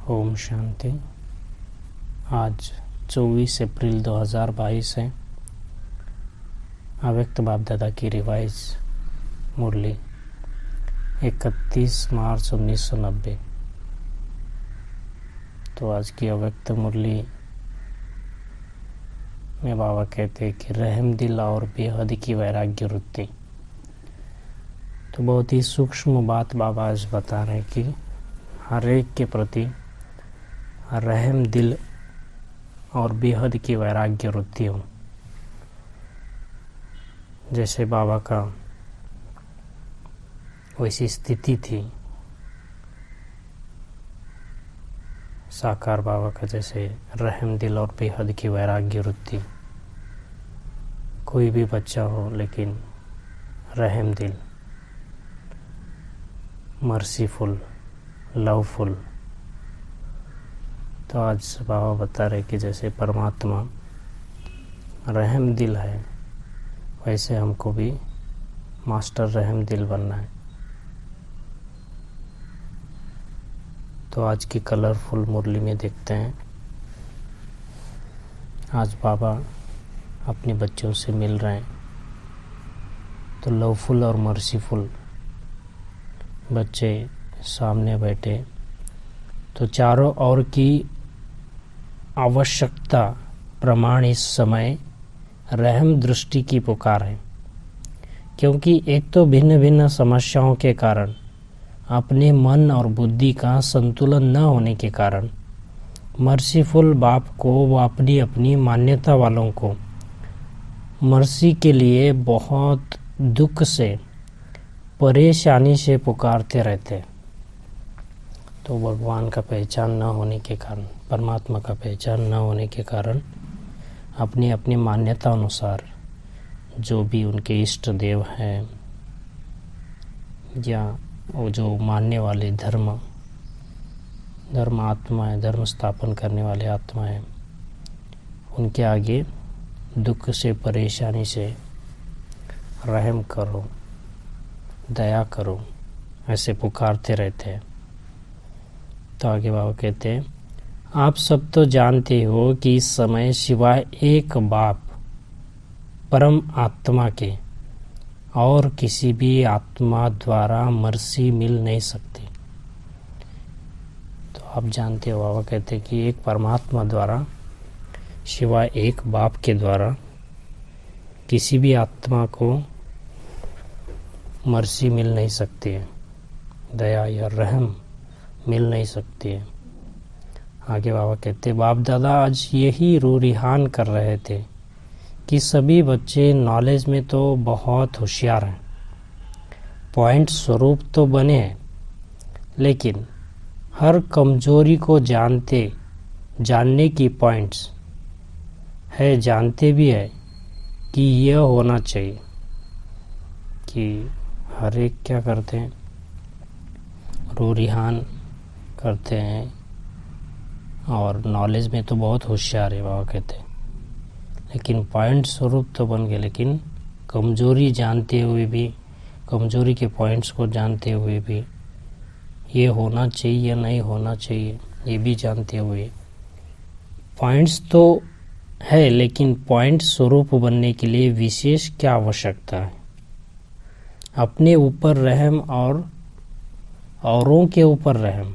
ओम शांति। आज 24 अप्रैल 2022 है। अव्यक्त बाप दादा की रिवाइज मुरली 31 मार्च 1990। तो आज की अव्यक्त मुरली में बाबा कहते हैं कि रहम दिल और बेहद की वैराग्य वृत्ति। तो बहुत ही सूक्ष्म बात बाबा आज बता रहे हैं कि हर एक के प्रति रहम दिल और बेहद की वैराग्य वृत्ति हो। जैसे बाबा का वैसी स्थिति थी, साकार बाबा का जैसे रहम दिल और बेहद की वैराग्य वृत्ति। कोई भी बच्चा हो लेकिन रहम दिल, मर्सीफुल, लवफुल। तो आज बाबा बता रहे कि जैसे परमात्मा रहम दिल है, वैसे हमको भी मास्टर रहम दिल बनना है। तो आज की कलरफुल मुरली में देखते हैं, आज बाबा अपने बच्चों से मिल रहे हैं। तो लवफुल और मर्सीफुल बच्चे सामने बैठे, तो चारों ओर की आवश्यकता प्रमाण इस समय रहम दृष्टि की पुकार है। क्योंकि एक तो भिन्न भिन्न समस्याओं के कारण, अपने मन और बुद्धि का संतुलन न होने के कारण, मर्सीफुल बाप को व अपनी अपनी मान्यता वालों को मर्सी के लिए बहुत दुख से, परेशानी से पुकारते रहते। तो भगवान का पहचान न होने के कारण, परमात्मा का पहचान न होने के कारण, अपनी अपनी मान्यता अनुसार जो भी उनके इष्ट देव हैं या वो जो मानने वाले धर्म आत्मा है, धर्म स्थापन करने वाले आत्मा है, उनके आगे दुख से, परेशानी से रहम करो, दया करो, ऐसे पुकारते रहते हैं। तो आगे बाबा कहते हैं, आप सब तो जानते हो कि इस समय सिवाय एक बाप परम आत्मा के और किसी भी आत्मा द्वारा मर्सी मिल नहीं सकती। तो आप जानते हो, बाबा कहते हैं कि एक परमात्मा द्वारा, सिवाय एक बाप के द्वारा किसी भी आत्मा को मर्सी मिल नहीं सकती है, दया या रहम मिल नहीं सकती है। आगे बाबा कहते, बाप दादा आज यही रूरिहान कर रहे थे कि सभी बच्चे नॉलेज में तो बहुत होशियार हैं, पॉइंट स्वरूप तो बने हैं, लेकिन हर कमजोरी को जानने की पॉइंट्स है, जानते भी है कि यह होना चाहिए। कि हर एक क्या करते हैं, रूरिहान करते हैं और नॉलेज में तो बहुत होशियार है बाबा कहते हैं, लेकिन पॉइंट स्वरूप तो बन गए, लेकिन कमजोरी जानते हुए भी, कमजोरी के पॉइंट्स को जानते हुए भी, ये होना चाहिए या नहीं होना चाहिए ये भी जानते हुए, पॉइंट्स तो है लेकिन पॉइंट स्वरूप बनने के लिए विशेष क्या आवश्यकता है? अपने ऊपर रहम और औरों के ऊपर रहम।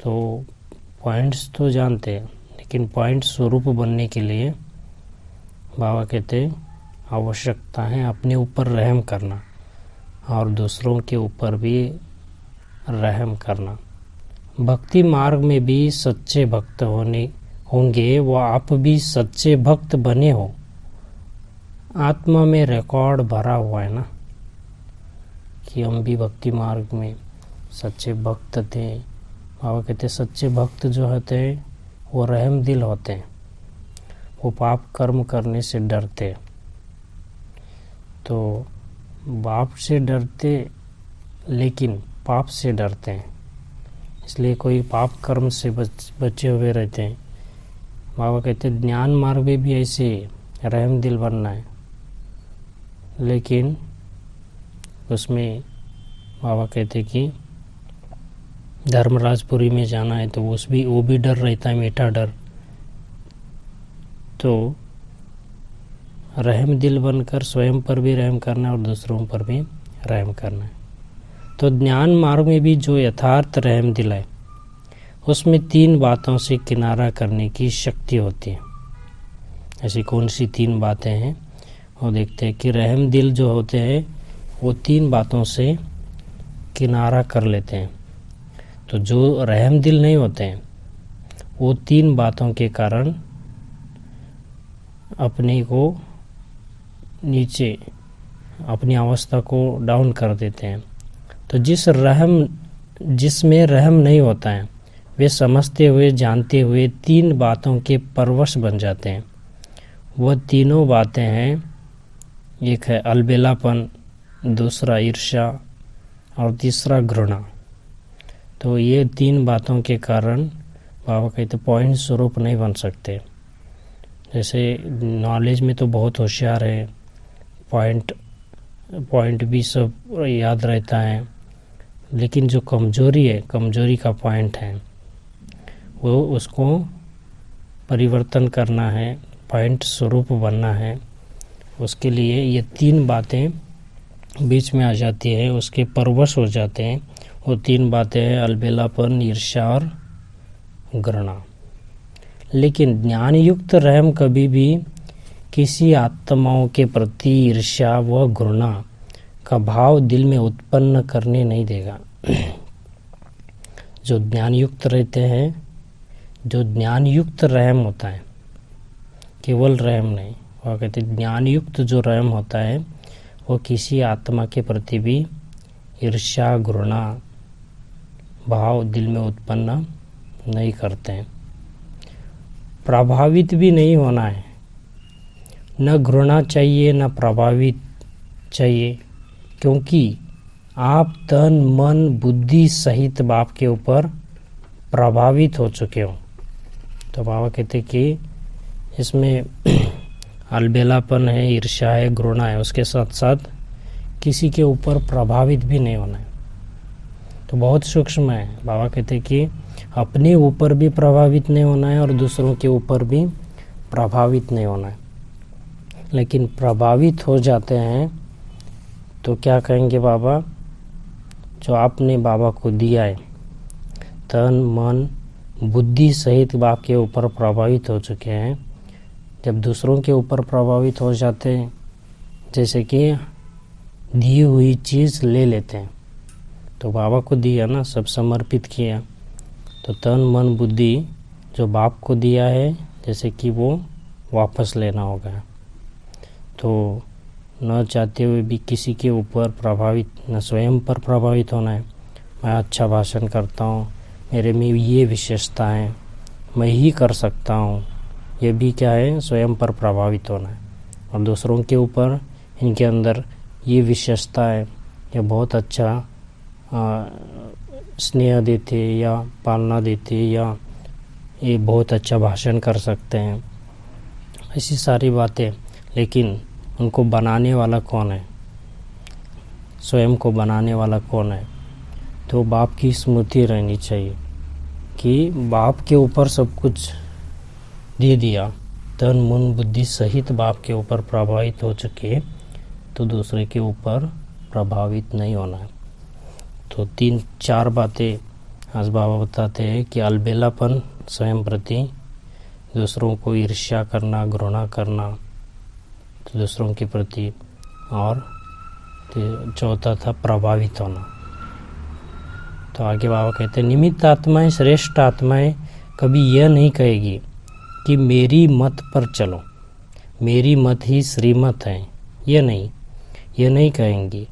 तो पॉइंट्स तो जानते हैं, लेकिन पॉइंट स्वरूप बनने के लिए बाबा कहते आवश्यकता है अपने ऊपर रहम करना और दूसरों के ऊपर भी रहम करना। भक्ति मार्ग में भी सच्चे भक्त होंगे, वो आप भी सच्चे भक्त बने हो। आत्मा में रिकॉर्ड भरा हुआ है ना कि हम भी भक्ति मार्ग में सच्चे भक्त थे। बाबा कहते सच्चे भक्त जो होते हैं वो रहम दिल होते हैं, वो पाप कर्म करने से डरते। तो बाप से डरते लेकिन पाप से डरते हैं, इसलिए कोई पाप कर्म से बचे हुए रहते हैं। बाबा कहते ज्ञान मार्ग में भी ऐसे रहम दिल बनना है, लेकिन उसमें बाबा कहते कि धर्मराजपुरी में जाना है तो वो भी डर रहता है, मीठा डर। तो रहम दिल बनकर स्वयं पर भी रहम करना है और दूसरों पर भी रहम करना है। तो ज्ञान मार्ग में भी जो यथार्थ रहम दिल है उसमें 3 बातों से किनारा करने की शक्ति होती है। ऐसी कौन सी 3 बातें हैं वो देखते हैं कि रहम दिल जो होते हैं वो 3 बातों से किनारा कर लेते हैं। तो जो रहम दिल नहीं होते हैं वो 3 बातों के कारण अपने को नीचे, अपनी अवस्था को डाउन कर देते हैं। तो जिसमें रहम नहीं होता है वे समझते हुए जानते हुए 3 बातों के परवश बन जाते हैं। वह तीनों बातें हैं, एक है अलबेलापन, दूसरा ईर्ष्या और तीसरा घृणा। तो ये 3 बातों के कारण बाबा कहते पॉइंट स्वरूप नहीं बन सकते। जैसे नॉलेज में तो बहुत होशियार है, पॉइंट भी सब याद रहता है, लेकिन जो कमजोरी है, कमजोरी का पॉइंट है वो उसको परिवर्तन करना है, पॉइंट स्वरूप बनना है। उसके लिए ये 3 बातें बीच में आ जाती है, उसके परवश हो जाते हैं। वो 3 बातें हैं अलबेलापन, ईर्ष्या और घृणा। लेकिन ज्ञान युक्त रहम कभी भी किसी आत्माओं के प्रति ईर्ष्या व घृणा का भाव दिल में उत्पन्न करने नहीं देगा। जो ज्ञान युक्त रहते हैं, जो ज्ञान युक्त रहम होता है, केवल रहम नहीं, वह कहते ज्ञान युक्त जो रहम होता है वो किसी आत्मा के प्रति भी ईर्ष्या घृणा भाव दिल में उत्पन्न नहीं करते हैं। प्रभावित भी नहीं होना है, न घृणा चाहिए न प्रभावित चाहिए, क्योंकि आप तन मन बुद्धि सहित बाप के ऊपर प्रभावित हो चुके हो। तो बाबा कहते कि इसमें अलबेलापन है, ईर्ष्या है, घृणा है, उसके साथ साथ किसी के ऊपर प्रभावित भी नहीं होना है। तो बहुत सूक्ष्म है। बाबा कहते कि अपने ऊपर भी प्रभावित नहीं होना है और दूसरों के ऊपर भी प्रभावित नहीं होना है। लेकिन प्रभावित हो जाते हैं तो क्या कहेंगे बाबा, जो आपने बाबा को दिया है, तन मन बुद्धि सहित बाप के ऊपर प्रभावित हो चुके हैं। जब दूसरों के ऊपर प्रभावित हो जाते हैं, जैसे कि दी हुई चीज़ ले लेते हैं, तो बाबा को दिया ना, सब समर्पित किया, तो तन मन बुद्धि जो बाप को दिया है जैसे कि वो वापस लेना होगा। तो न चाहते हुए भी किसी के ऊपर प्रभावित, न स्वयं पर प्रभावित होना है। मैं अच्छा भाषण करता हूँ, मेरे में ये विशेषता है, मैं ही कर सकता हूँ, ये भी क्या है, स्वयं पर प्रभावित होना है। और दूसरों के ऊपर इनके अंदर ये विशेषता है, ये बहुत अच्छा स्नेह देते या पालना देते या ये बहुत अच्छा भाषण कर सकते हैं, ऐसी सारी बातें। लेकिन उनको बनाने वाला कौन है, स्वयं को बनाने वाला कौन है? तो बाप की स्मृति रहनी चाहिए कि बाप के ऊपर सब कुछ दे दिया, तन मन बुद्धि सहित बाप के ऊपर प्रभावित हो चुके, तो दूसरे के ऊपर प्रभावित नहीं होना है। तो 3-4 बातें आज बाबा बताते हैं कि अलबेलापन स्वयं प्रति, दूसरों को ईर्ष्या करना, घृणा करना तो दूसरों के प्रति, और चौथा था प्रभावित होना। तो आगे बाबा कहते हैं निमित्त आत्माएं, श्रेष्ठ आत्माएं कभी यह नहीं कहेगी कि मेरी मत पर चलो, मेरी मत ही श्रीमत है, ये नहीं कहेंगी।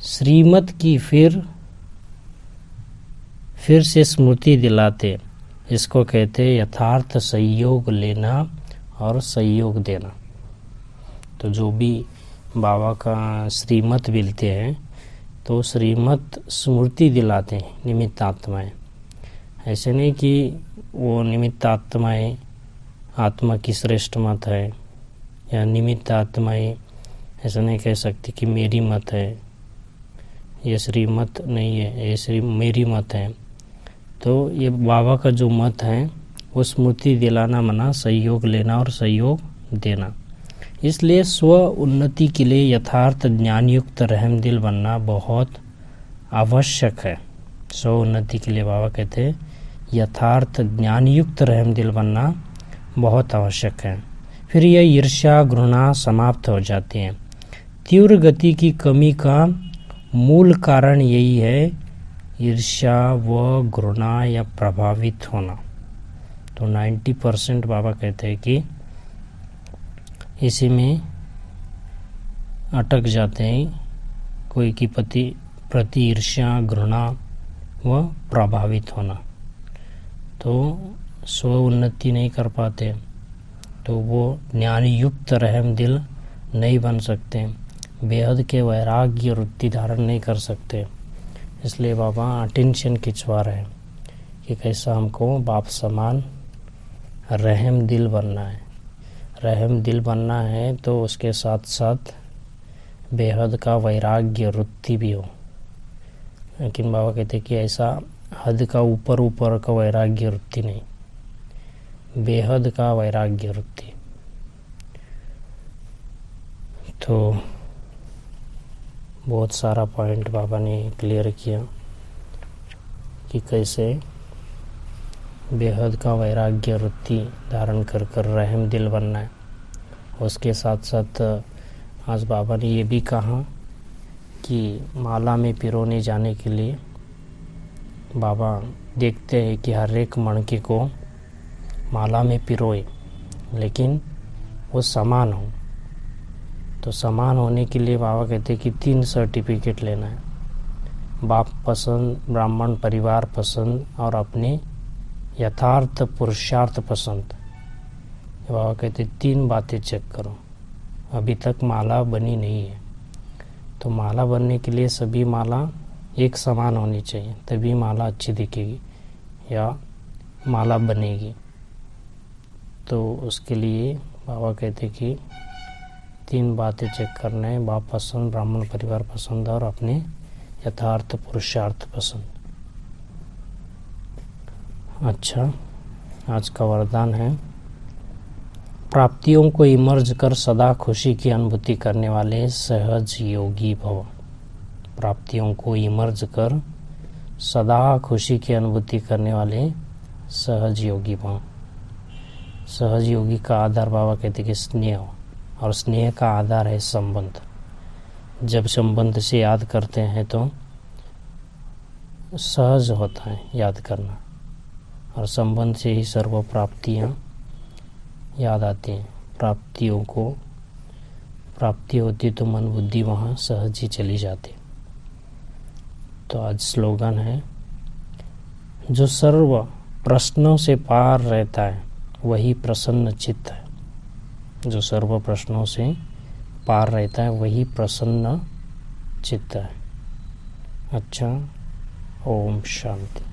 श्रीमत की फिर से स्मृति दिलाते, इसको कहते हैं यथार्थ सहयोग लेना और सहयोग देना। तो जो भी बाबा का श्रीमत मिलते हैं तो श्रीमत स्मृति दिलाते हैं निमित्त आत्माएं। ऐसे नहीं कि वो निमित्त आत्माएं आत्मा की श्रेष्ठ मत है, या निमित्त आत्माएं ऐसा नहीं कह सकती कि मेरी मत है, ये श्रीमत नहीं है, ये मेरी मत है। तो ये बाबा का जो मत है वो स्मृति दिलाना मना सहयोग लेना और सहयोग देना। इसलिए स्व उन्नति के लिए यथार्थ ज्ञानयुक्त रहमदिल बनना बहुत आवश्यक है। स्व उन्नति के लिए बाबा कहते हैं यथार्थ ज्ञानयुक्त रहमदिल बनना बहुत आवश्यक है। फिर यह ईर्ष्या घृणा समाप्त हो जाती है। तीव्र गति की कमी का मूल कारण यही है ईर्ष्या व घृणा या प्रभावित होना। तो 90% बाबा कहते हैं कि इसी में अटक जाते हैं, कोई की प्रति ईर्ष्या घृणा व प्रभावित होना। तो स्व उन्नति नहीं कर पाते, तो वो ज्ञान युक्त रहमदिल नहीं बन सकते, बेहद के वैराग्य वृत्ति धारण नहीं कर सकते। इसलिए बाबा अटेंशन खिंचवा रहे हैं कि कैसा हमको बाप समान रहम दिल बनना है। रहम दिल बनना है तो उसके साथ साथ बेहद का वैराग्य वृत्ति भी हो। लेकिन बाबा कहते कि ऐसा हद का ऊपर का वैराग्य वृत्ति नहीं, बेहद का वैराग्य वृत्ति। तो बहुत सारा पॉइंट बाबा ने क्लियर किया कि कैसे बेहद का वैराग्य वृत्ति धारण कर कर रहम दिल बनना है। उसके साथ साथ आज बाबा ने ये भी कहा कि माला में पिरोने जाने के लिए बाबा देखते हैं कि हर एक मणके को माला में पिरोए, लेकिन वो समान हो। तो समान होने के लिए बाबा कहते हैं कि 3 सर्टिफिकेट लेना है, बाप पसंद, ब्राह्मण परिवार पसंद और अपने यथार्थ पुरुषार्थ पसंद। बाबा कहते 3 बातें चेक करो। अभी तक माला बनी नहीं है, तो माला बनने के लिए सभी माला एक समान होनी चाहिए, तभी माला अच्छी दिखेगी या माला बनेगी। तो उसके लिए बाबा कहते कि 3 बातें चेक करना है, बाप पसंद, ब्राह्मण परिवार पसंद और अपने यथार्थ पुरुषार्थ पसंद। अच्छा, आज का वरदान है प्राप्तियों को इमर्ज कर सदा खुशी की अनुभूति करने वाले सहज योगी भव। प्राप्तियों को इमर्ज कर सदा खुशी की अनुभूति करने वाले सहज योगी भव। सहज योगी का आधार बाबा कहते कि स्नेह, और स्नेह का आधार है संबंध। जब संबंध से याद करते हैं तो सहज होता है याद करना, और संबंध से ही सर्व प्राप्तियाँ याद आती हैं। प्राप्ति होती तो मन बुद्धि वहाँ सहज ही चली जाती। तो आज स्लोगन है, जो सर्व प्रश्नों से पार रहता है वही प्रसन्न चित्त है। जो सर्व प्रश्नों से पार रहता है वही प्रसन्न चित्त है। अच्छा, ओम शांति।